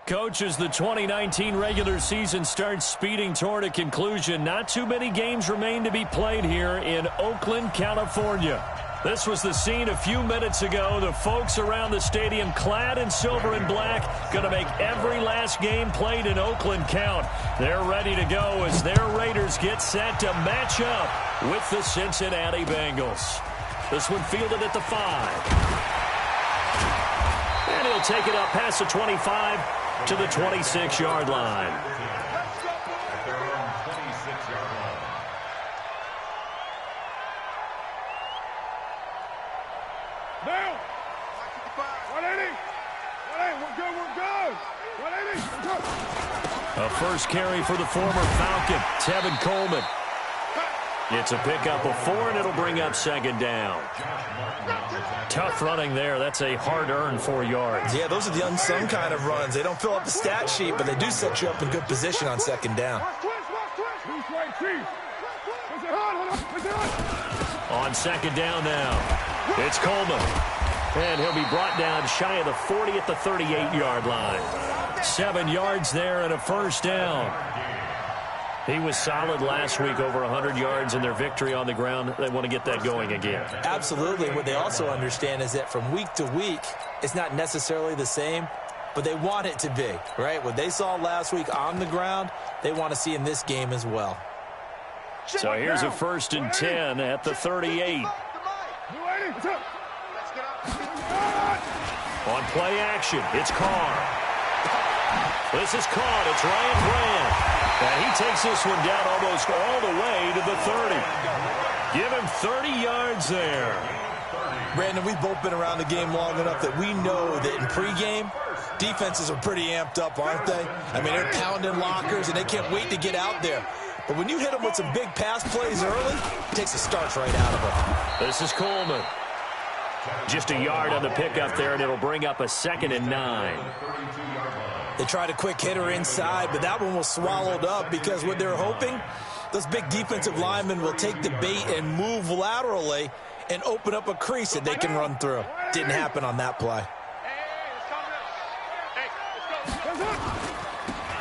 Coach, as the 2019 regular season starts speeding toward a conclusion, not too many games remain to be played here in Oakland, California. This was the scene a few minutes ago. The folks around the stadium clad in silver and black going to make every last game played in Oakland count. They're ready to go as their Raiders get set to match up with the Cincinnati Bengals. This one fielded at the 5. And he'll take it up past the 25 to the 26-yard line. Down. 180. 180. We're good. 180. A first carry for the former Falcon, Tevin Coleman. It's a pickup of 4, and it'll bring up second down. Tough running there. That's a hard-earned 4 yards. Yeah, those are the unsung kind of runs. They don't fill up the stat sheet, but they do set you up in good position on second down. On second down now, it's Coleman. And he'll be brought down shy of the 40 at the 38-yard line. 7 yards there and a first down. He was solid last week, over 100 yards in their victory on the ground. They want to get that going again. Absolutely. What they also understand is that from week to week, it's not necessarily the same, but they want it to be, right? What they saw last week on the ground, they want to see in this game as well. So here's a 1st and 10 at the 38. On play action, it's Carr. This is caught. It's Ryan Brand. And he takes this one down almost all the way to the 30. Give him 30 yards there. Brandon, we've both been around the game long enough that we know that in pregame, defenses are pretty amped up, aren't they? I mean, they're pounding lockers, and they can't wait to get out there. But when you hit them with some big pass plays early, it takes the starch right out of them. This is Coleman. Just a yard on the pickup there, and it'll bring up a 2nd and 9. They tried a quick hitter inside, but that one was swallowed up because what they're hoping, those big defensive linemen will take the bait and move laterally and open up a crease that they can run through. Didn't happen on that play.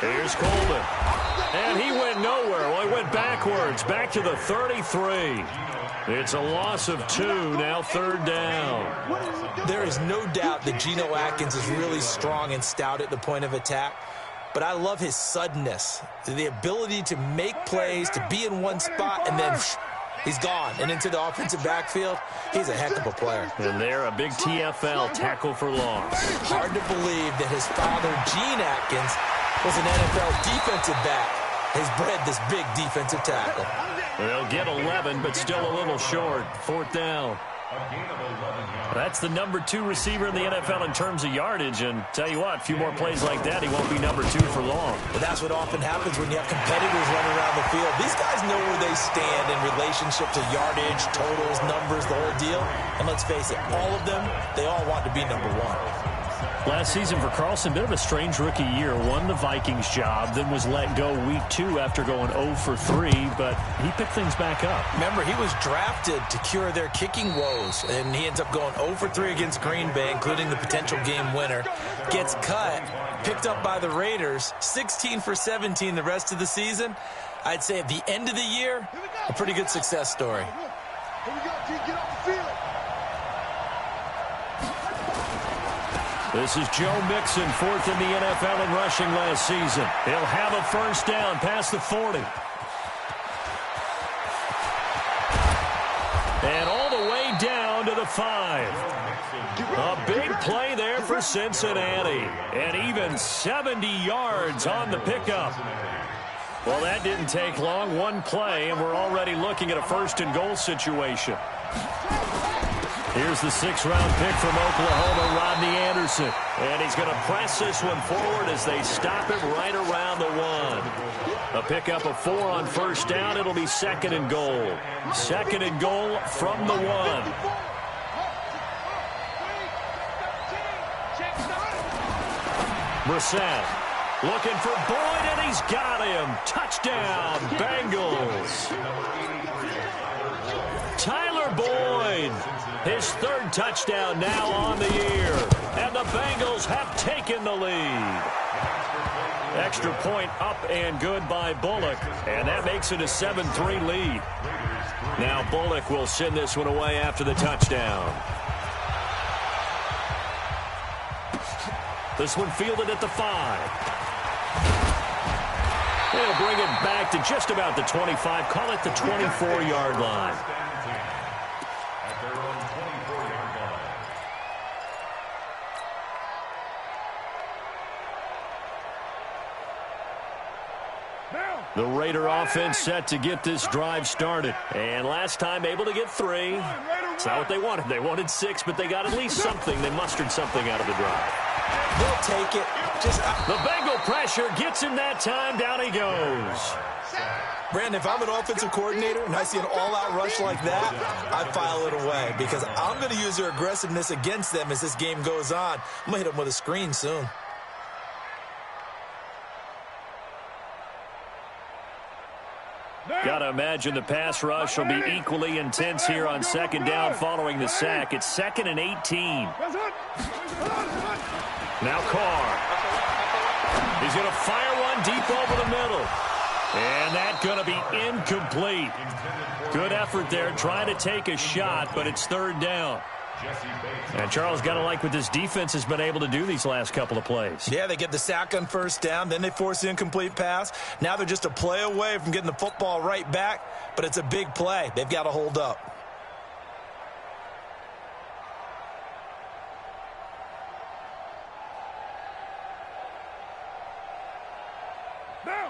Here's Coleman. And he went nowhere. Well, he went backwards, back to the 33. It's a loss of 2, now 3rd down. There is no doubt that Geno Atkins is really strong and stout at the point of attack, but I love his suddenness, the ability to make plays, to be in one spot, and then he's gone and into the offensive backfield. He's a heck of a player. And there, a big TFL, tackle for loss. Hard to believe that his father, Gene Atkins, was an NFL defensive back. He's bred this big defensive tackle. They'll get 11, but still a little short. 4th down. That's the number 2 receiver in the NFL in terms of yardage. And tell you what, a few more plays like that, he won't be number 2 for long. But that's what often happens when you have competitors running around the field. These guys know where they stand in relationship to yardage, totals, numbers, the whole deal. And let's face it, all of them, they all want to be number 1. Last season for Carlson, bit of a strange rookie year. Won the Vikings job, then was let go week 2 after going 0 for 3, but he picked things back up. Remember, he was drafted to cure their kicking woes, and he ends up going 0 for 3 against Green Bay, including the potential game winner. Gets cut, picked up by the Raiders, 16 for 17 the rest of the season. I'd say at the end of the year, a pretty good success story. Here we go, G. Get off the field. This is Joe Mixon, 4th in the NFL in rushing last season. He'll have a first down past the 40. And all the way down to the 5. A big play there for Cincinnati. And even 70 yards on the pickup. Well, that didn't take long. One play, and we're already looking at a 1st and goal situation. Here's the 6th-round pick from Oklahoma, Rodney Anderson. And he's going to press this one forward as they stop him right around the 1. A pickup of 4 on first down. It'll be 2nd and goal. 2nd and goal from the 1. Brissett looking for Boyd, and he's got him. Touchdown, Bengals. Tyler Boyd, his 3rd touchdown now on the year. And the Bengals have taken the lead. Extra point up and good by Bullock, and that makes it a 7-3 lead. Now Bullock will send this one away after the touchdown. This one fielded at the 5. They'll bring it back to just about the 25. Call it the 24-yard line. The Raider offense set to get this drive started. And last time able to get 3. It's not what they wanted. They wanted 6, but they got at least something. They mustered something out of the drive. They'll take it. The Bengal pressure gets him that time. Down he goes. Brandon, if I'm an offensive coordinator and I see an all-out rush like that, I file it away because I'm going to use their aggressiveness against them as this game goes on. I'm going to hit them with a screen soon. Got to imagine the pass rush will be equally intense here on second down following the sack. It's 2nd and 18. Now Carr. He's going to fire one deep over the middle. And that's going to be incomplete. Good effort there trying to take a shot, but it's 3rd down. And Charles, got to like what this defense has been able to do these last couple of plays. Yeah, they get the sack on 1st down, then they force the incomplete pass. Now they're just a play away from getting the football right back, but it's a big play. They've got to hold up.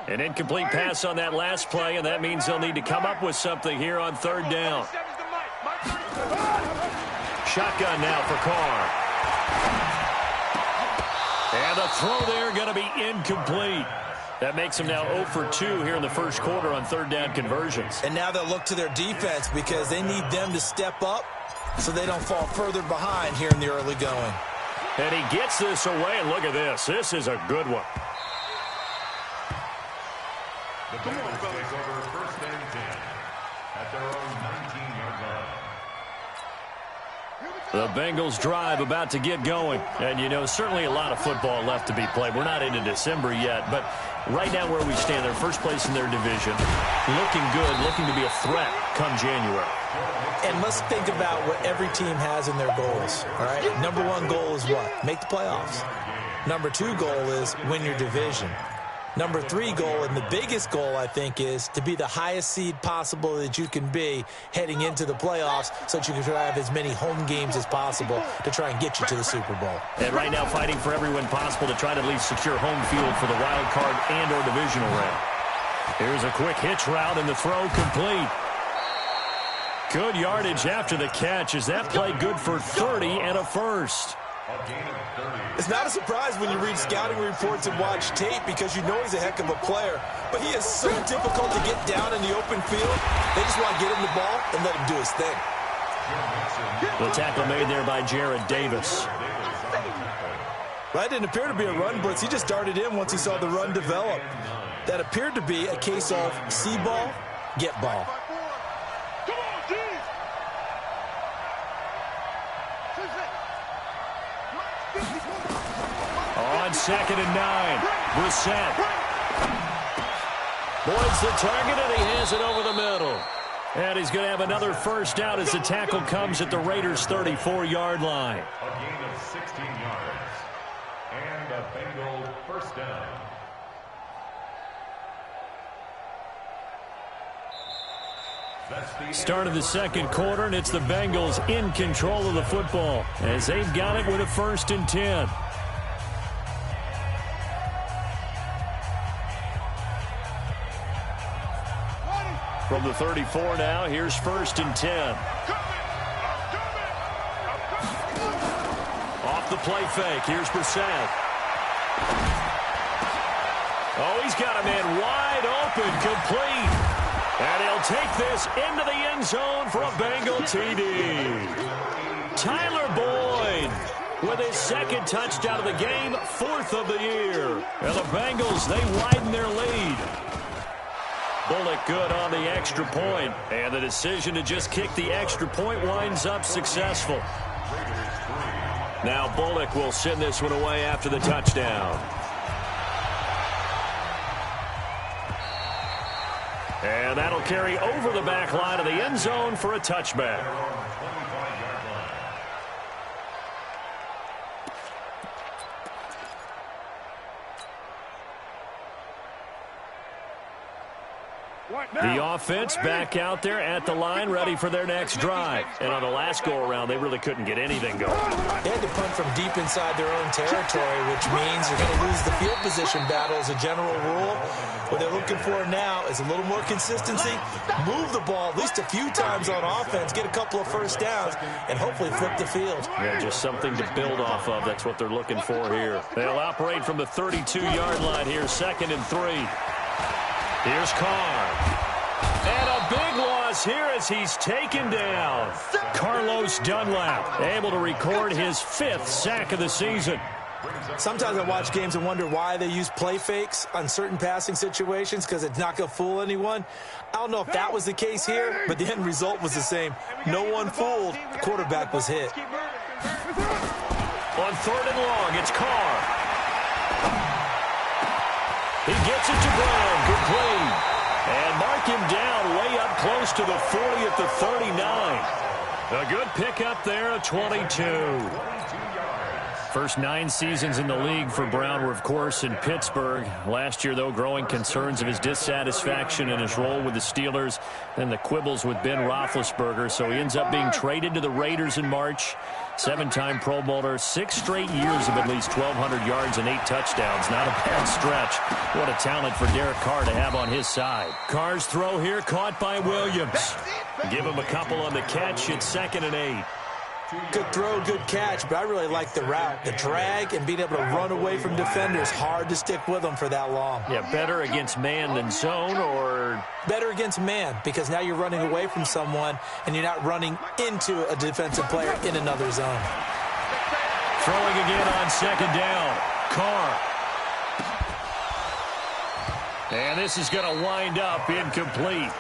An incomplete pass on that last play, and that means they'll need to come up with something here on 3rd down. Shotgun now for Carr. And the throw there going to be incomplete. That makes them now 0 for 2 here in the first quarter on 3rd down conversions. And now they'll look to their defense because they need them to step up so they don't fall further behind here in the early going. And he gets this away, and look at this. This is a good one. The Bengals take over 1st and 10 at their own 19-yard line. The Bengals drive about to get going. And, you know, certainly a lot of football left to be played. We're not into December yet, but right now where we stand, they're first place in their division. Looking good, looking to be a threat come January. And let's think about what every team has in their goals, all right? Number 1 goal is what? Make the playoffs. Number 2 goal is win your division. Number 3 goal, and the biggest goal, I think, is to be the highest seed possible that you can be heading into the playoffs so that you can have as many home games as possible to try and get you to the Super Bowl. And right now fighting for every win possible to try to at least secure home field for the wild card and or divisional round. Here's a quick hitch route, and the throw complete. Good yardage after the catch. Is that play good for 30 and a first? It's not a surprise when you read scouting reports and watch tape because you know he's a heck of a player. But he is so difficult to get down in the open field. They just want to get him the ball and let him do his thing. The tackle made there by Jared Davis. That didn't appear to be a run blitz. He just darted in once he saw the run develop. That appeared to be a case of see ball, get ball. On 2nd and 9, Brissett. Boyd's the target, and he has it over the middle. And he's going to have another first down as the tackle comes at the Raiders' 34-yard line. A gain of 16 yards. And a Bengal first down. Start of the second quarter, and it's the Bengals in control of the football as they've got it with a 1st and 10. From the 34 now, here's 1st and 10. Off the play fake, here's Brissett. Oh, he's got a man wide open, complete. And he'll take this into the end zone for a Bengal TD. Tyler Boyd with his 2nd touchdown of the game, 4th of the year. And the Bengals, they widen their lead. Bullock good on the extra point, and the decision to just kick the extra point winds up successful. Now Bullock will send this one away after the touchdown. And that'll carry over the back line of the end zone for a touchback. The offense back out there at the line, ready for their next drive. And on the last go-around, they really couldn't get anything going. They had to punt from deep inside their own territory, which means you're going to lose the field position battle as a general rule. What they're looking for now is a little more consistency, move the ball at least a few times on offense, get a couple of first downs, and hopefully flip the field. Yeah, just something to build off of. That's what they're looking for here. They'll operate from the 32-yard line here, 2nd and 3. Here's Carr. And a big loss here as he's taken down. Carlos Dunlap able to record his 5th sack of the season. Sometimes I watch games and wonder why they use play fakes on certain passing situations because it's not going to fool anyone. I don't know if that was the case here, but the end result was the same. No one fooled. The quarterback was hit. On 3rd and long, it's Carr. He gets it to Brown. Good play. And mark him down way up close to the 40 at the 39. A good pickup there, a 22. First 9 seasons in the league for Brown were, of course, in Pittsburgh. Last year, though, growing concerns of his dissatisfaction in his role with the Steelers and the quibbles with Ben Roethlisberger. So he ends up being traded to the Raiders in March. 7-time Pro Bowler, 6 straight years of at least 1,200 yards and 8 touchdowns. Not a bad stretch. What a talent for Derek Carr to have on his side. Carr's throw here caught by Williams. Give him a couple on the catch. It's 2nd and 8. Good throw, good catch, but I really like the route. The drag and being able to run away from defenders. Hard to stick with them for that long. Yeah, better against man than zone, or? Better against man, because now you're running away from someone and you're not running into a defensive player in another zone. Throwing again on 2nd down. Carr. And this is going to wind up incomplete.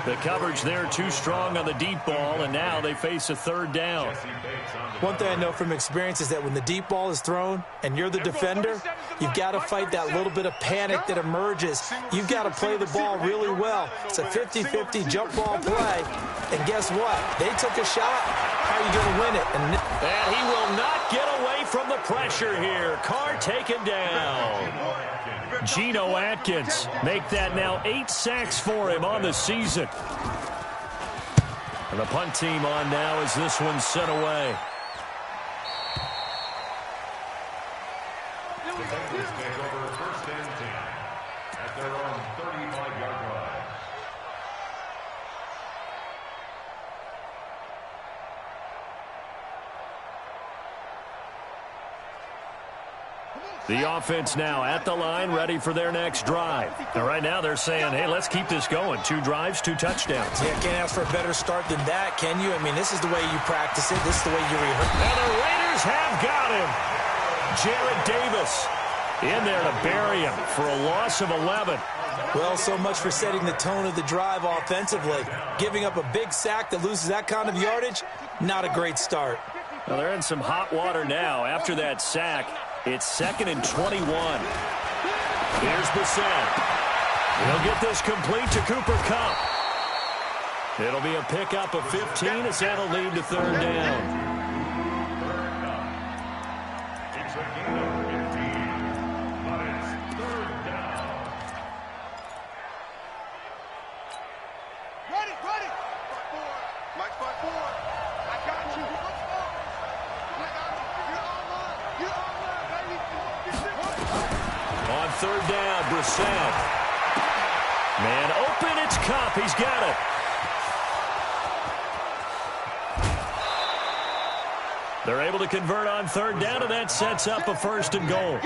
The coverage there too strong on the deep ball, and now they face a 3rd down. One thing I know from experience is that when the deep ball is thrown and you're the defender, you've got to fight that little bit of panic that emerges. You've got to play the ball really well. It's a 50-50 jump ball play, and guess what? They took a shot. How are you going to win it? And he will not get away from the pressure here. Carr taken down. Geno Atkins make that now 8 sacks for him on the season. And the punt team on now as this one's sent away. Defenders take over 1st and 10 at their own 35-yard line. The offense now at the line, ready for their next drive. And right now they're saying, hey, let's keep this going. 2 drives, 2 touchdowns. Yeah, can't ask for a better start than that, can you? I mean, this is the way you practice it. This is the way you rehearse. And the Raiders have got him. Jarrett Davis in there to bury him for a loss of 11. Well, so much for setting the tone of the drive offensively. Giving up a big sack that loses that kind of yardage, not a great start. Well, they're in some hot water now after that sack. It's 2nd and 21. Here's Bissett. He'll get this complete to Cooper Kupp. It'll be a pickup of 15 as that'll lead to 3rd down. It's a gain of 15, but it's 3rd down. Ready. Mike, 5-4. I got you. On 3rd down, Brissett. Man open, it's Kupp. He's got it. They're able to convert on 3rd down, and that sets up a 1st and goal.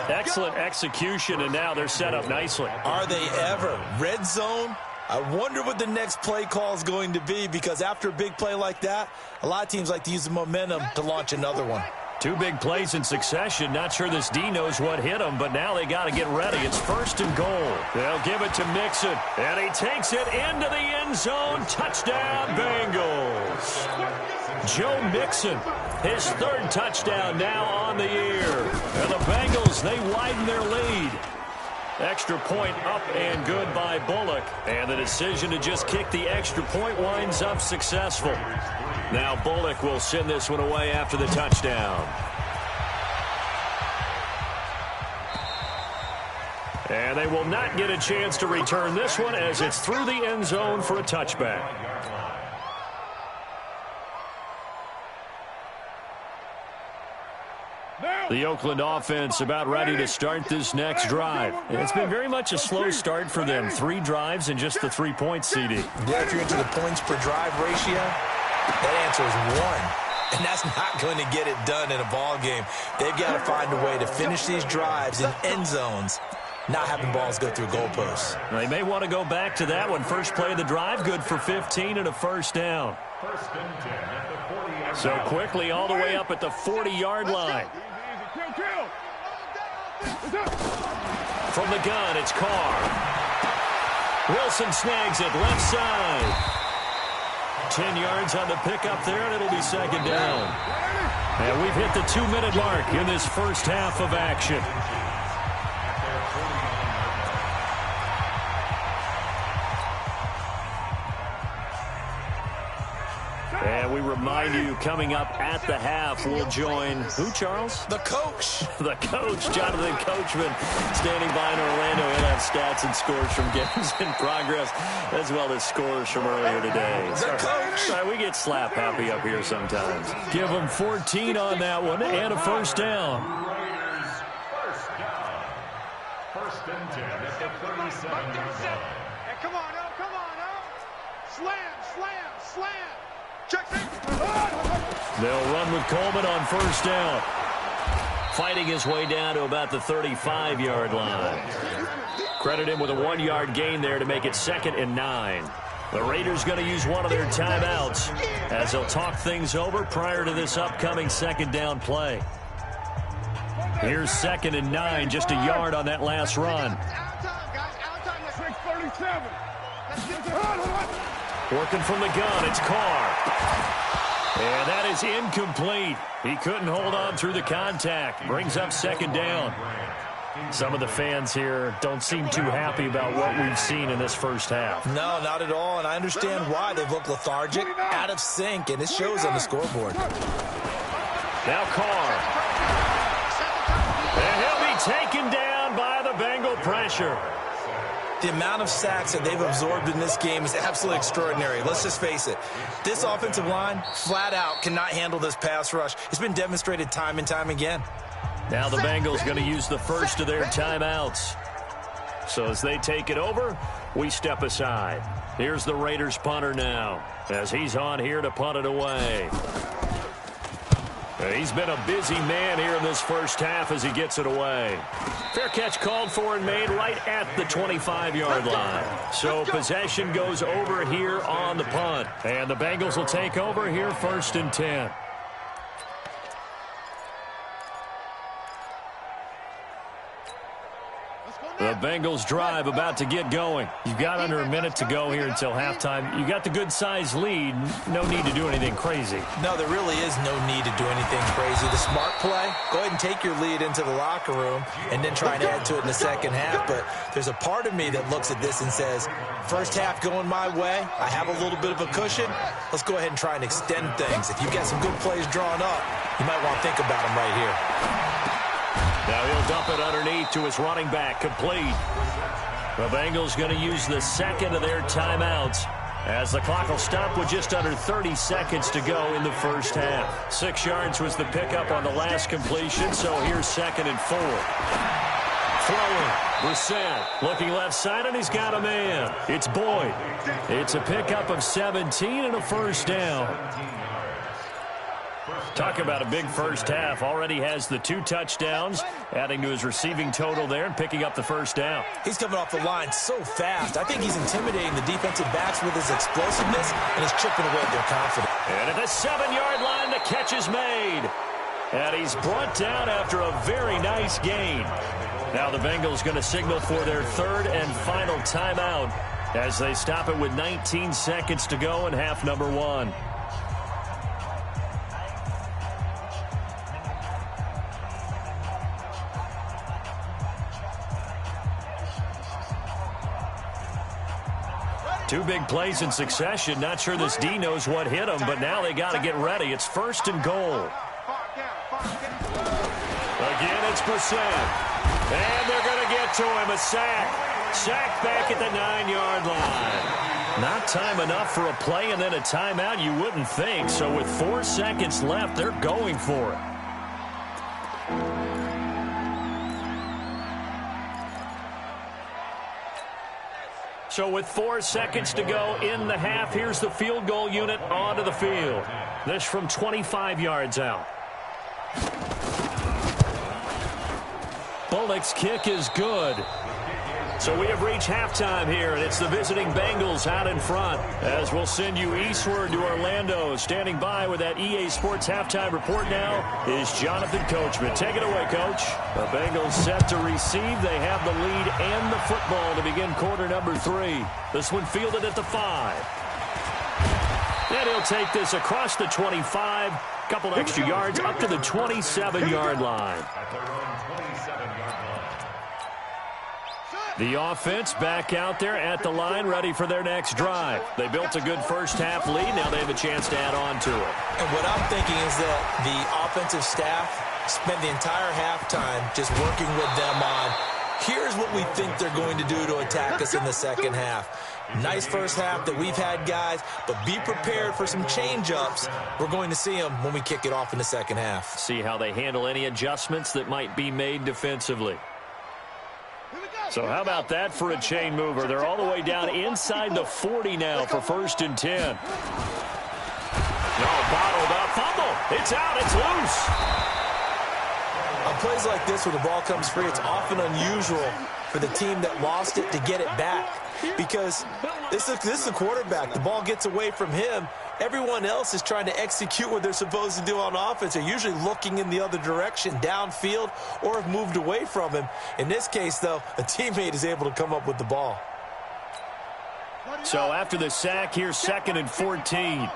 Excellent execution, and now they're set up nicely. Are they ever? Red zone? I wonder what the next play call is going to be, because after a big play like that, a lot of teams like to use the momentum to launch another one. 2 big plays in succession. Not sure this D knows what hit him, but now they got to get ready. It's 1st and goal. They'll give it to Mixon, and he takes it into the end zone. Touchdown, Bengals. Joe Mixon, his 3rd touchdown now on the year. And the Bengals, they widen their lead. Extra point up and good by Bullock. And the decision to just kick the extra point winds up successful. Now Bullock will send this one away after the touchdown. And they will not get a chance to return this one as it's through the end zone for a touchback. The Oakland offense about ready to start this next drive. It's been very much a slow start for them. 3 drives and just the 3-point CD. Yeah, if you're into the points per drive ratio, that answer is 1. And that's not going to get it done in a ball game. They've got to find a way to finish these drives in end zones, not having balls go through goalposts. They may want to go back to that one. First play of the drive, good for 15 and a first down. So quickly all the way up at the 40-yard line. From the gun, it's Carr. Wilson snags it left side. 10 yards on the pickup there, and it'll be second down. And we've hit the 2-minute mark in this first half of action. And we remind you, coming up at the half, we'll join who, Charles? The coach. The coach, Jonathan Coachman, standing by in Orlando. He'll have stats and scores from games in progress, as well as scores from earlier today. The coach. Sorry, we get slap happy up here sometimes. Give them 14 on that one and a first down. First and 10 at the 37-yard line. Hey, come on, oh, come on, oh. Slam, slam, slam. Check it. They'll run with Coleman on first down. Fighting his way down to about the 35-yard line. Credit him with a 1-yard gain there to make it 2nd and 9. The Raiders going to use one of their timeouts as they'll talk things over prior to this upcoming second down play. Here's 2nd and 9, just a yard on that last run. Working from the gun, it's Carr. And that is incomplete. He couldn't hold on through the contact. Brings up second down. Some of the fans here don't seem too happy about what we've seen in this first half. No, not at all, and I understand why. They've looked lethargic, out of sync, and it shows on the scoreboard. Now Carr. And he'll be taken down by the Bengal pressure. The amount of sacks that they've absorbed in this game is absolutely extraordinary. Let's just face it. This offensive line, flat out, cannot handle this pass rush. It's been demonstrated time and time again. Now the Bengals going to use the first of their timeouts. So as they take it over, we step aside. Here's the Raiders punter now, as he's on here to punt it away. He's been a busy man here in this first half as he gets it away. Fair catch called for and made right at the 25-yard line. So possession goes over here on the punt. And the Bengals will take over here 1st and 10. The Bengals drive about to get going. You've got under a minute to go here until halftime. You got the good-sized lead. No need to do anything crazy. No, there really is no need to do anything crazy. The smart play, go ahead and take your lead into the locker room and then try and add to it in the second half. But there's a part of me that looks at this and says, first half going my way, I have a little bit of a cushion. Let's go ahead and try and extend things. If you've got some good plays drawn up, you might want to think about them right here. Now he'll dump it underneath to his running back, complete. The Bengals going to use the second of their timeouts as the clock will stop with just under 30 seconds to go in the first half. 6 yards was the pickup on the last completion, so here's 2nd and 4. Throwing, Brissett looking left side, and he's got a man. It's Boyd. It's a pickup of 17 and a first down. Talk about a big first half. Already has the 2 touchdowns, adding to his receiving total there and picking up the first down. He's coming off the line so fast. I think he's intimidating the defensive backs with his explosiveness, and he's chipping away at their confidence. And at the 7-yard line, the catch is made. And he's brought down after a very nice gain. Now the Bengals going to signal for their 3rd and final timeout as they stop it with 19 seconds to go in half number 1. Two big plays in succession. Not sure this D knows what hit him, but now they got to get ready. It's 1st and goal. Again, it's Brissett. And they're going to get to him. A sack. Sack back at the 9-yard line. Not time enough for a play and then a timeout, you wouldn't think. So with 4 seconds left, they're going for it. So with 4 seconds to go in the half, here's the field goal unit onto the field. This from 25 yards out. Bullock's kick is good. So we have reached halftime here, and it's the visiting Bengals out in front. As we'll send you eastward to Orlando. Standing by with that EA Sports halftime report now is Jonathan Coachman. Take it away, Coach. The Bengals set to receive. They have the lead and the football to begin quarter number 3. This one fielded at the 5. And he'll take this across the 25. Couple extra yards up to the 27-yard line. The offense back out there at the line, ready for their next drive. They built a good first-half lead. Now they have a chance to add on to it. And what I'm thinking is that the offensive staff spent the entire halftime just working with them on, here's what we think they're going to do to attack us in the second half. Nice first half that we've had, guys, but be prepared for some change-ups. We're going to see them when we kick it off in the second half. See how they handle any adjustments that might be made defensively. So how about that for a chain mover? They're all the way down inside the 40 now for 1st and 10. No, bottled up. Fumble. It's out. It's loose. On plays like this where the ball comes free, it's often unusual for the team that lost it to get it back. Because this is the quarterback. The ball gets away from him. Everyone else is trying to execute what they're supposed to do on offense. They're usually looking in the other direction, downfield, or have moved away from him. In this case, though, a teammate is able to come up with the ball. So after the sack, here's 2nd and 14. Here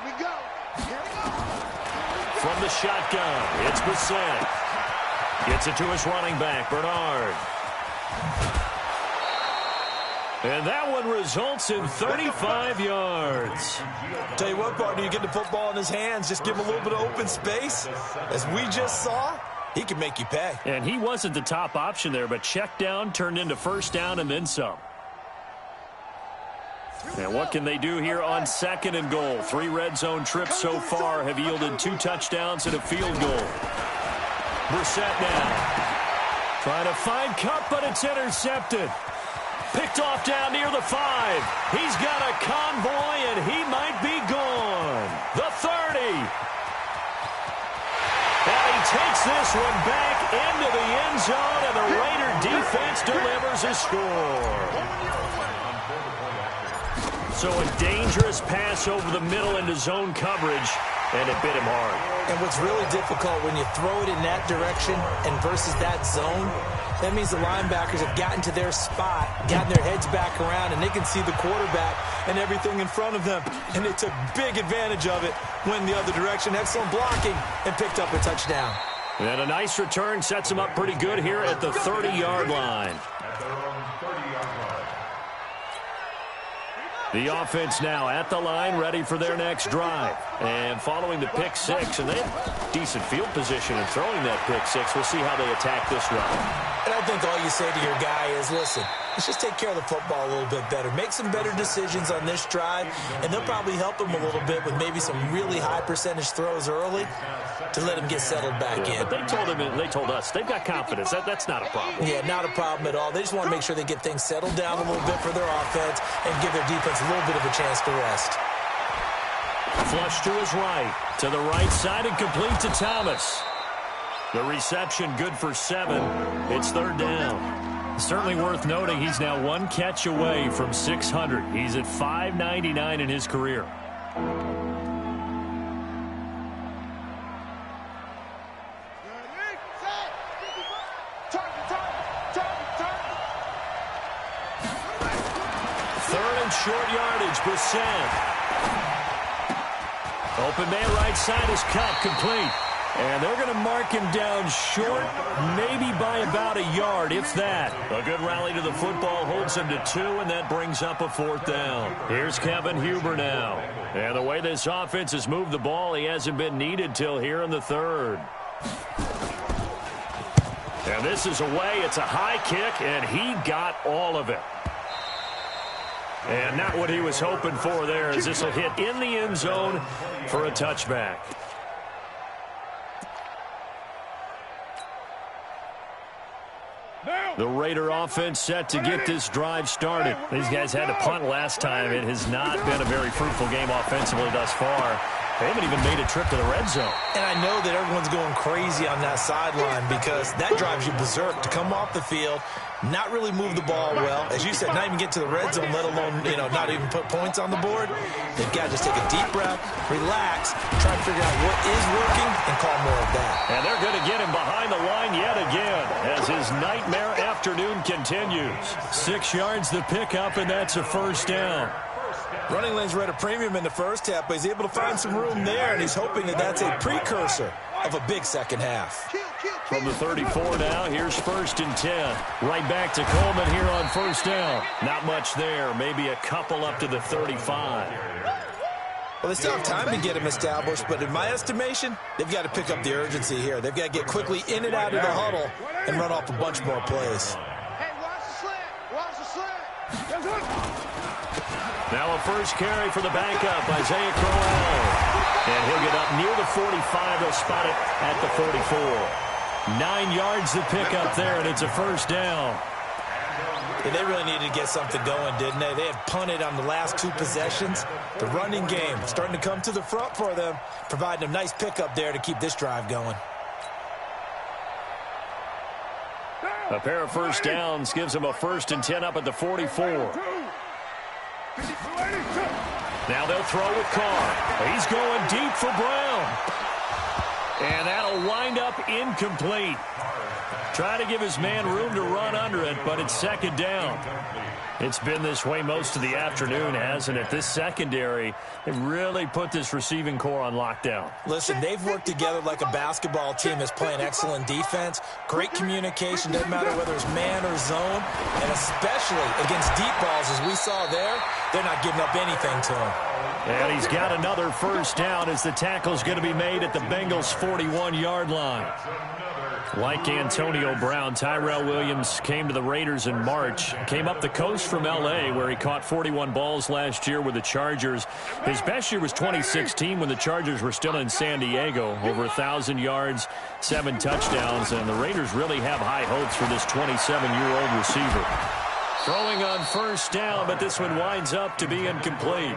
we go. From the shotgun, it's Brissett. Gets it to his running back, Bernard. And that one results in 35 yards. Tell you what, partner, you get the football in his hands, just give him a little bit of open space. As we just saw, he can make you pay. And he wasn't the top option there, but check down turned into 1st down and then some. And what can they do here on 2nd and goal? 3 red zone trips so far have yielded 2 touchdowns and a field goal. Brissett now. Trying to find Cup, but it's intercepted. Picked off down near the 5. He's got a convoy, and he might be gone. The 30. And he takes this one back into the end zone, and the Raider defense delivers a score. So a dangerous pass over the middle into zone coverage, and it bit him hard. And what's really difficult when you throw it in that direction and versus that zone, that means the linebackers have gotten to their spot, gotten their heads back around, and they can see the quarterback and everything in front of them. And they took big advantage of it, went the other direction, excellent blocking, and picked up a touchdown. And a nice return sets them up pretty good here at the 30-yard line. The offense now at the line, ready for their next drive. And following the pick 6, and they have decent field position in throwing that pick 6. We'll see how they attack this drive. And I think all you say to your guy is, listen, let's just take care of the football a little bit better. Make some better decisions on this drive, and they'll probably help him a little bit with maybe some really high percentage throws early to let him get settled back in. But they told us they've got confidence. That's not a problem. Yeah, not a problem at all. They just want to make sure they get things settled down a little bit for their offense and give their defense a little bit of a chance to rest. Flush to his right, to the right side, and complete to Thomas. The reception good for 7. It's 3rd down. Certainly worth noting he's now 1 catch away from 600. He's at 599 in his career. Third and short yardage, Brissett. Open man right side is Cup, complete. And they're going to mark him down short, maybe by about a yard, if that. A good rally to the football holds him to 2, and that brings up a 4th down. Here's Kevin Huber now. And the way this offense has moved the ball, he hasn't been needed till here in the 3rd. And this is away. It's a high kick, and he got all of it. And not what he was hoping for there, as this will hit in the end zone for a touchback. The Raider offense set to get this drive started. These guys had to punt last time. It has not been a very fruitful game offensively thus far. They haven't even made a trip to the red zone. And I know that everyone's going crazy on that sideline because that drives you berserk to come off the field, not really move the ball well. As you said, not even get to the red zone, let alone, not even put points on the board. They've got to just take a deep breath, relax, try to figure out what is working, and call more of that. And they're going to get him behind the line yet again as his nightmare afternoon continues. 6 yards the pickup, and that's a 1st down. Running lanes were at a premium in the first half, but he's able to find some room there, and he's hoping that that's a precursor of a big second half. From the 34 now, here's 1st and 10. Right back to Coleman here on 1st down. Not much there, maybe a couple up to the 35. Well, they still have time to get him established, but in my estimation, they've got to pick up the urgency here. They've got to get quickly in and out of the huddle and run off a bunch more plays. Hey, watch the slant. Watch the slant. Now a first carry for the backup, Isaiah Crowell. And he'll get up near the 45. They'll spot it at the 44. 9 yards to pick up there, and it's a 1st down. Yeah, they really needed to get something going, didn't they? They had punted on the last 2 possessions. The running game starting to come to the front for them, providing a nice pickup there to keep this drive going. A pair of 1st downs gives them a 1st and 10 up at the 44. Now they'll throw with Carr. He's going deep for Brown. And that'll wind up incomplete. Try to give his man room to run under it, but it's 2nd down. It's been this way most of the afternoon, hasn't it? This secondary, they really put this receiving core on lockdown. Listen, they've worked together like a basketball team that's playing excellent defense. Great communication, doesn't matter whether it's man or zone. And especially against deep balls, as we saw there, they're not giving up anything to him. And he's got another 1st down as the tackle's going to be made at the Bengals' 41-yard line. Like Antonio Brown, Tyrell Williams came to the Raiders in March. Came up the coast from L.A., where he caught 41 balls last year with the Chargers. His best year was 2016 when the Chargers were still in San Diego. Over 1,000 yards, 7 touchdowns, and the Raiders really have high hopes for this 27-year-old receiver. Throwing on 1st down, but this one winds up to be incomplete.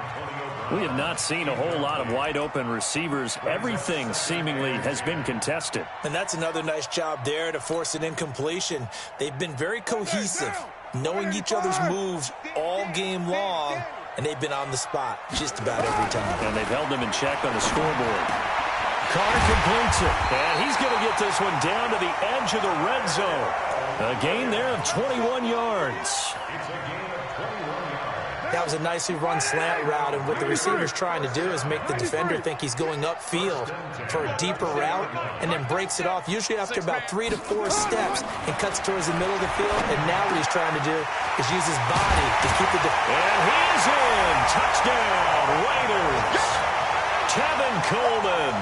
We have not seen a whole lot of wide-open receivers. Everything seemingly has been contested. And that's another nice job there to force an incompletion. They've been very cohesive, knowing each other's moves all game long, and they've been on the spot just about every time. And they've held them in check on the scoreboard. Carr completes it, and he's going to get this one down to the edge of the red zone. A gain there of 21 yards. That was a nicely run slant route, and what the receiver's trying to do is make the defender think he's going upfield for a deeper route and then breaks it off, usually after about 3 to 4 steps, and cuts towards the middle of the field. And now what he's trying to do is use his body to keep the And he's in. Touchdown, Raiders. Tevin Coleman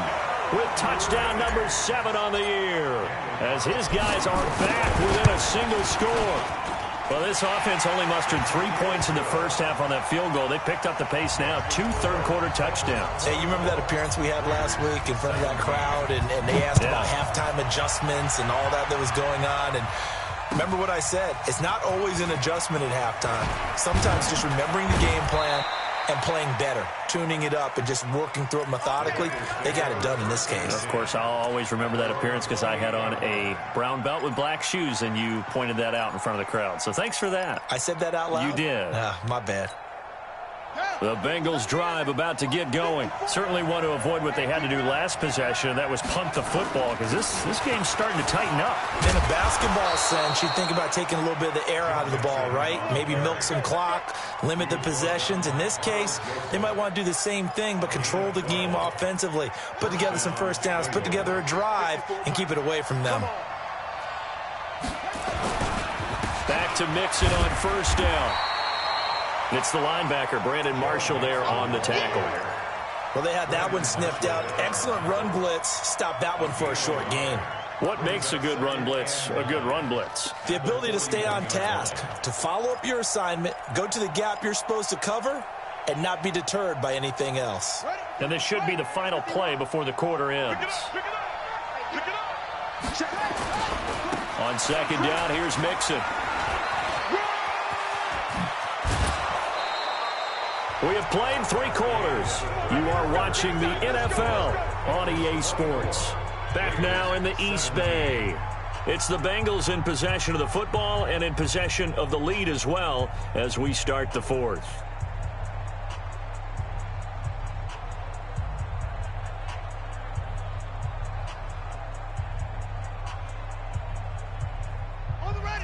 with touchdown number 7 on the year as his guys are back within a single score. Well, this offense only mustered 3 points in the first half on that field goal. They picked up the pace now. 2 third-quarter touchdowns. Hey, you remember that appearance we had last week in front of that crowd, and they asked about halftime adjustments and all that was going on, and remember what I said. It's not always an adjustment at halftime. Sometimes just remembering the game plan and playing better, tuning it up and just working through it methodically. They got it done in this case. Of course, I'll always remember that appearance because I had on a brown belt with black shoes, and you pointed that out in front of the crowd. So thanks for that. I said that out loud? You did. My bad. The Bengals drive about to get going. Certainly want to avoid what they had to do last possession, and that was punt the football, because this game's starting to tighten up. In a basketball sense, you think about taking a little bit of the air out of the ball, right? Maybe milk some clock, limit the possessions. In this case, they might want to do the same thing, but control the game offensively. Put together some first downs, put together a drive, and keep it away from them. Back to Mixon on first down. It's the linebacker, Brandon Marshall, there on the tackle. Well, they had that one sniffed out. Excellent run blitz. Stop that one for a short gain. What makes a good run blitz a good run blitz? The ability to stay on task, to follow up your assignment, go to the gap you're supposed to cover, and not be deterred by anything else. And this should be the final play before the quarter ends. On second down, here's Mixon. We have played 3 quarters. You are watching the NFL on EA Sports. Back now in the East Bay. It's the Bengals in possession of the football and in possession of the lead as well as we start the 4th.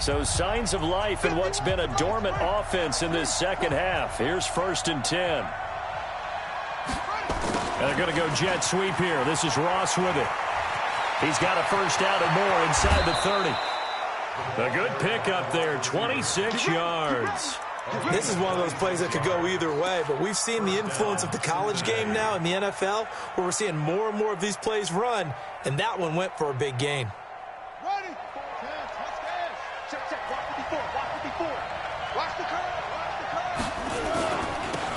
So signs of life in what's been a dormant offense in this second half. Here's 1st and 10. And they're going to go jet sweep here. This is Ross with it. He's got a first down and more inside the 30. A good pickup there, 26 yards. This is one of those plays that could go either way, but we've seen the influence of the college game now in the NFL, where we're seeing more and more of these plays run, and that one went for a big gain.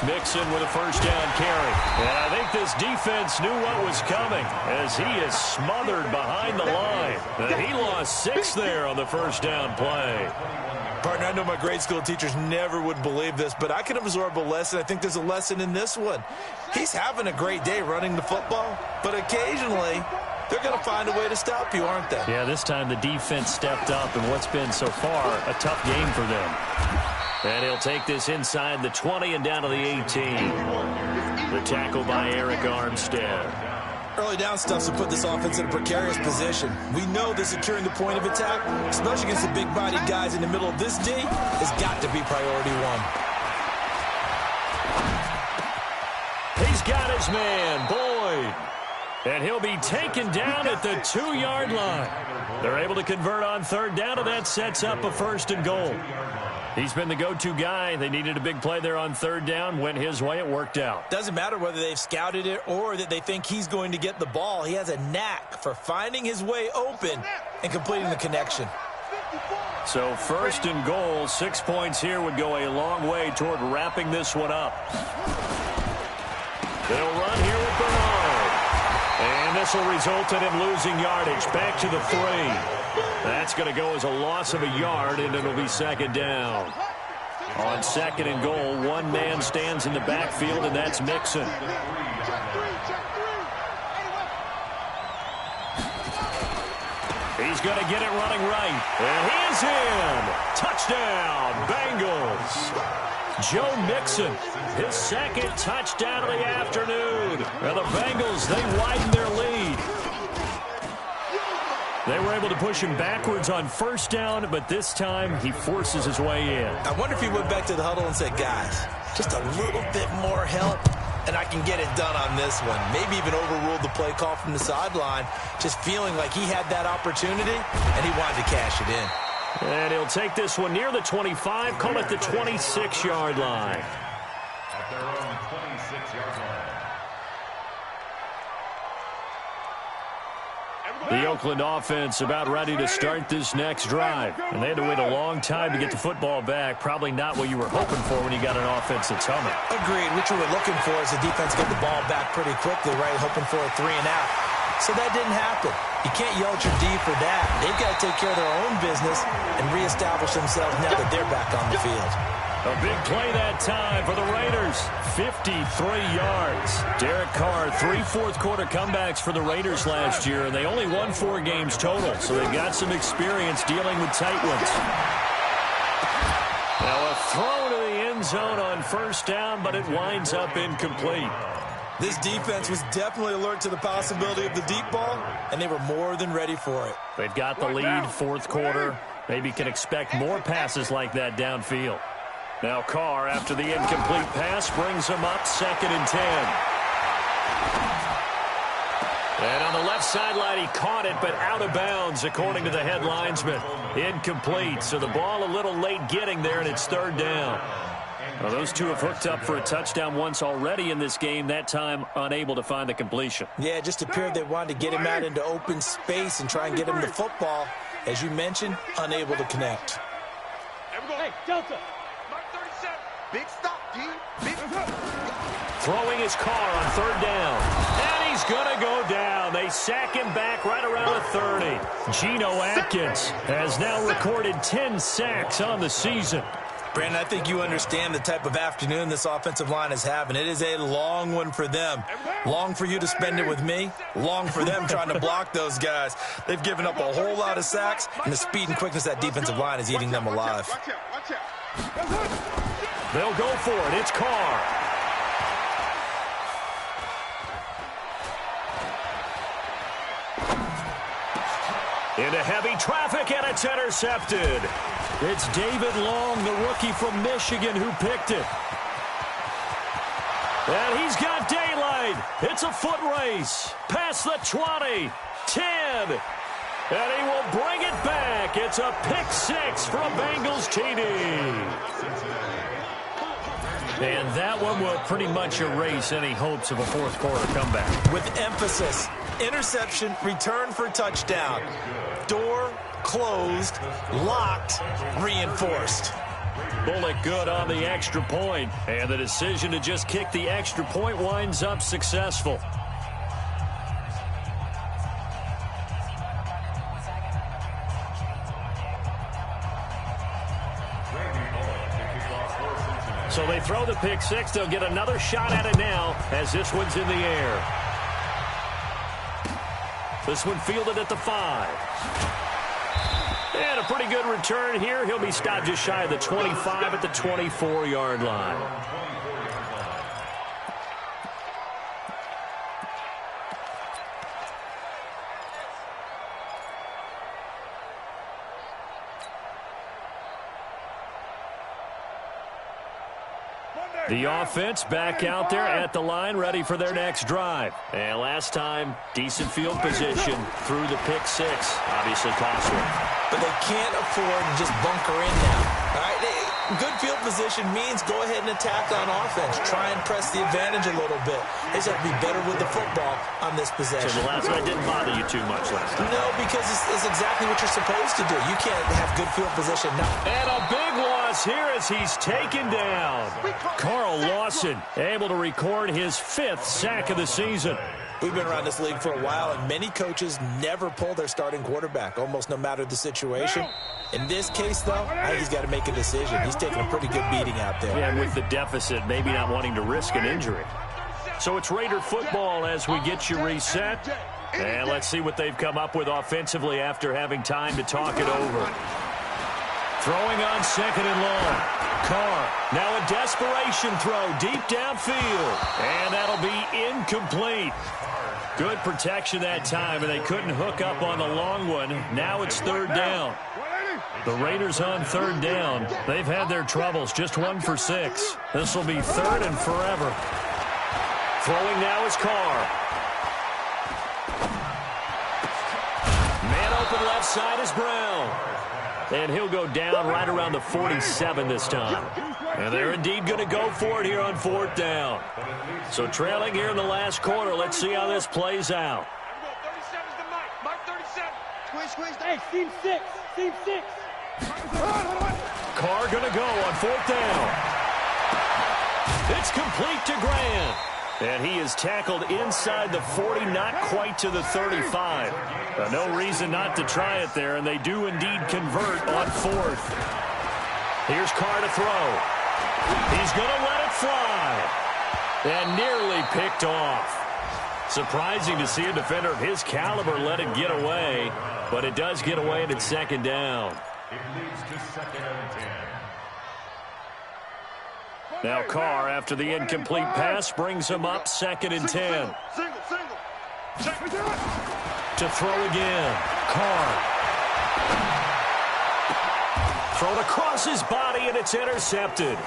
Mixon with a first down carry. And I think this defense knew what was coming as he is smothered behind the line. And he lost 6 there on the first down play. Partner, I know my grade school teachers never would believe this, but I can absorb a lesson. I think there's a lesson in this one. He's having a great day running the football, but occasionally they're going to find a way to stop you, aren't they? Yeah, this time the defense stepped up in what's been so far a tough game for them. And he'll take this inside the 20 and down to the 18. The tackle by Eric Armstead. Early down stuffs will put this offense in a precarious position. We know that securing the point of attack, especially against the big-bodied guys in the middle of this D, has got to be priority 1. He's got his man, Boyd. And he'll be taken down at the 2-yard line. They're able to convert on third down, and that sets up a 1st and goal. He's been the go-to guy. They needed a big play there on third down. Went his way. It worked out. Doesn't matter whether they've scouted it or that they think he's going to get the ball. He has a knack for finding his way open and completing the connection. So 1st and goal, 6 points here would go a long way toward wrapping this one up. They'll run here with Bernard. And this will result in him losing yardage. Back to the 3. That's going to go as a loss of a yard, and it'll be 2nd down. On 2nd and goal, 1 man stands in the backfield, and that's Mixon. He's going to get it running right. And he is in. Touchdown, Bengals. Joe Mixon, his 2nd touchdown of the afternoon. And the Bengals, they widen their lead. They were able to push him backwards on first down, but this time he forces his way in. I wonder if he went back to the huddle and said, guys, just a little bit more help, and I can get it done on this one. Maybe even overruled the play call from the sideline, just feeling like he had that opportunity, and he wanted to cash it in. And he'll take this one near the 25, call it the 26-yard line. At their own 26-yard line. The Oakland offense about ready to start this next drive. And they had to wait a long time to get the football back. Probably not what you were hoping for when you got an offense that's humming. Agreed. What you were looking for is the defense get the ball back pretty quickly, right? Hoping for a 3 and out. So that didn't happen. You can't yell at your D for that. They've got to take care of their own business and reestablish themselves now that they're back on the field. A big play that time for the Raiders. 53 yards. Derek Carr, 3 fourth-quarter comebacks for the Raiders last year, and they only won 4 games total, so they got some experience dealing with tight ones. Now a throw to the end zone on first down, but it winds up incomplete. This defense was definitely alert to the possibility of the deep ball, and they were more than ready for it. They've got the lead, fourth quarter. Maybe can expect more passes like that downfield. Now Carr, after the incomplete pass, brings him up 2nd and 10. And on the left sideline, he caught it, but out of bounds, according to the head linesman. Incomplete, so the ball a little late getting there, and it's 3rd down. Well, those two have hooked up for a touchdown once already in this game, that time unable to find the completion. Yeah, it just appeared they wanted to get him out into open space and try and get him the football. As you mentioned, unable to connect. Hey, Delta. Mark 37. Big stop, D. Big stop. Throwing his Carr on 3rd down. And he's going to go down. They sack him back right around the 30. Geno Atkins has now recorded 10 sacks on the season. Brandon, I think you understand the type of afternoon this offensive line is having. It is a long one for them. Long for you to spend it with me. Long for them trying to block those guys. They've given up a whole lot of sacks, and the speed and quickness of that defensive line is eating them alive. They'll go for it. It's Carr. Into heavy traffic, and it's intercepted. It's David Long, the rookie from Michigan, who picked it. And he's got daylight. It's a foot race. Past the 20, 10. And he will bring it back. It's a pick 6 for a Bengals TD. And that one will pretty much erase any hopes of a fourth quarter comeback. With emphasis, interception, return for touchdown. Door closed, locked, reinforced. Bullock good on the extra point, and the decision to just kick the extra point winds up successful. So they throw the pick 6. They'll get another shot at it now as this one's in the air. This one fielded at the 5. And a pretty good return here. He'll be stopped just shy of the 25 at the 24-yard line. The offense back out there at the line, ready for their next drive. And last time, decent field position through the pick 6. Obviously costly. But they can't afford to just bunker in now. All right, good field position means go ahead and attack on offense. Try and press the advantage a little bit. They just have to be better with the football on this possession. So the last one didn't bother you too much last time. No, because it's exactly what you're supposed to do. You can't have good field position now. And a big loss here as he's taken down. Carl Lawson able to record his 5th sack of the season. We've been around this league for a while, and many coaches never pull their starting quarterback, almost no matter the situation. In this case, though, I think he's got to make a decision. He's taking a pretty good beating out there. Yeah, with the deficit, maybe not wanting to risk an injury. So it's Raider football as we get you reset. And let's see what they've come up with offensively after having time to talk it over. Throwing on 2nd and long. Carr, now a desperation throw deep downfield. And that'll be incomplete. Good protection that time, and they couldn't hook up on the long one. Now it's 3rd down. The Raiders on 3rd down. They've had their troubles, just 1 for 6. This will be 3rd and forever. Throwing now is Carr. Man open left side is Brown. And he'll go down right around the 47 this time. And they're indeed going to go for it here on 4th down. So trailing here in the last quarter. Let's see how this plays out. 37's the Mike. Mark 37. Squeeze. Hey, team 6. Team 6. Carr going to go on 4th down. It's complete to Grant. And he is tackled inside the 40, not quite to the 35. No reason not to try it there, and they do indeed convert on 4th. Here's Carr to throw. He's going to let it fly. And nearly picked off. Surprising to see a defender of his caliber let it get away, but it does get away and it's 2nd down. It leads to 2nd and 10. Now Carr, after the incomplete pass, brings him up 2nd and 10. To throw again. Carr. Thrown across his body, and it's intercepted.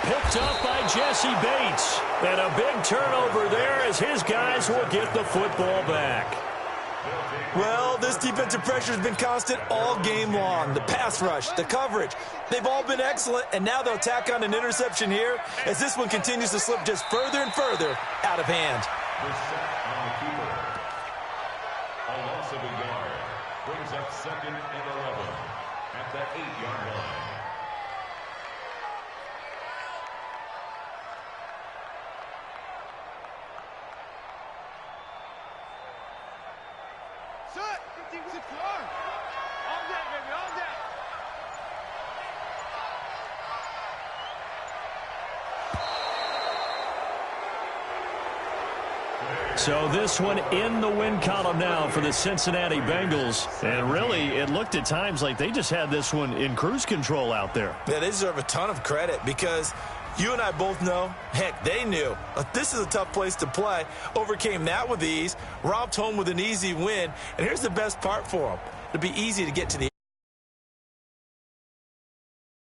Picked up by Jesse Bates. And a big turnover there as his guys will get the football back. Well, this defensive pressure has been constant all game long. The pass rush, the coverage, they've all been excellent, and now they'll tack on an interception here as this one continues to slip just further and further out of hand. The sack on the keeper. A loss of a yard brings up 2nd and 11 at the 8-yard line. Set. 15-6 yard. All day, baby, all day. So this one in the win column now for the Cincinnati Bengals. And really, it looked at times like they just had this one in cruise control out there. Yeah, they deserve a ton of credit because you and I both know, heck, they knew. This is a tough place to play. Overcame that with ease, romped home with an easy win. And here's the best part for them. It'll be easy to get to the